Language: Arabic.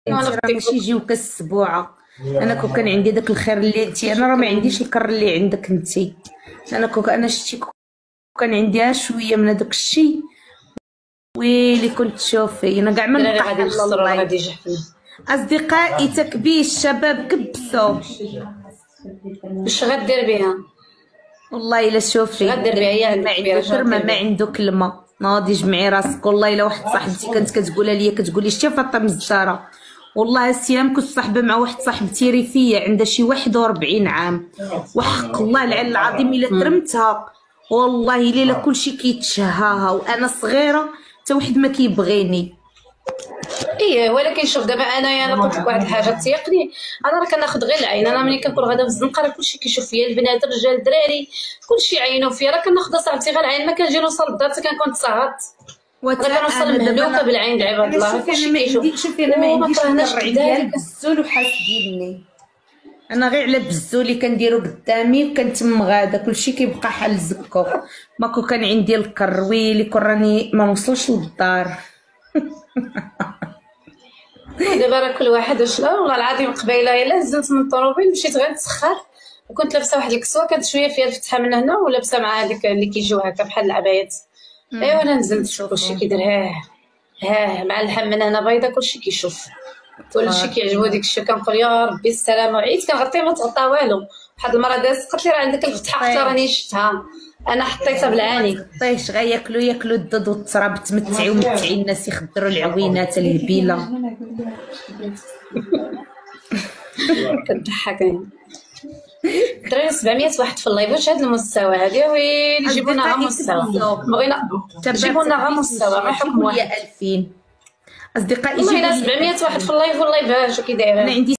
انت وانا في راه التيك ماشي توك. يجيوك السبوعه. انا كون كان عندي داك الخير اللي انت، انا راه ما عنديش الكر اللي عندك انت. انا كون انا شتي كان عندي شويه من هذاك الشيء. ويلي كنت شوفي انا كاع ما الدراري نبقى غادي حل يخسروا راه الله. غادي يجحفنا. اصدقائي تكبيش الشباب كبسوا. واش غدير بها؟ والله الا واش شوفي غدير بها؟ هي اللي ما عندك كبيره، عنده اش كرمه غدير ما بها؟ عنده كلمه. ناضي جمعي راسك. والله الا واحد صاحبتي كانت كتقولها ليا، كتقولي شتي فاطمه الزهراء. والله السيام كنت صاحبه مع واحد صاحبتي ريفيه عندها شي 41 عام. وحق الله العلي العظيم الا ترمتها والله الا كلشي كيتشهاها وانا صغيره حتى واحد ما كيبغيني. ايه ولكن شوف دابا انا قلت لك واحد الحاجه تيقني. انا راه كناخذ غير العين. انا ملي كنكون غادا في الزنقه راه كلشي كيشوف فيا، البنات الرجال الدراري كلشي عينوا فيا. راه كناخذ صاحبتي غير العين، ما كنجي نوصل للدار حتى كنكون تصاغط. وتا انا كنوصل انا دابا مهلوكه بالعين عباد انا الله، شوفي انا كلشي ما كيشوف. عندي، شوفي انا ما وما عنديش كرهناش الكر، عندي غير كذلك. البزول وحاسديني. انا غير على بزو اللي كنديرو قدامي وكنتم غادا كلشي كيبقى حال زكو. ماكو كان عندي الكر ويلي كون راني ما وصلش للدار. دابا راه كل واحد واش لا. والله العظيم قبيله الا هزت من الطوموبيل مشيت غير نتسخر، وكنت لابسه واحد الكسوه كانت شويه فيها الفتحه من هنا، ولابسه مع هذيك اللي كيجيو هكا بحال العبايات. ايوا انا نزلت كلشي نشوفو كيدير مع اللحم من هنا بيضه كلشي كيشوف. كلشي بارك كيعجبو الله. ديك الشيء. كنقول يا ربي السلامه، وعيت كنغطي ما تغطى والو. واحد المره دازت قالت لي راه عندك الفتحه، قلت لها راني شفتها انا حطيتها ما بالعاني. تغطيش غا ياكلو الدود والتراب. تمتعي ومتعي الناس يخضروا العوينات الهبيله. كضحكني. الدراري 700 واحد في اللايف، واش هاد المستوى هادي؟ ويلي يجيبونا غير اصدقائي مستوى. كبسوا. بغينا يجيبونا غير مستوى ما حكم جيبوا واحد. لي 2000. اصدقائي والله جيبوا الا لي 700 واحد 2000. في اللايف والله باش كي انا دايره. عندي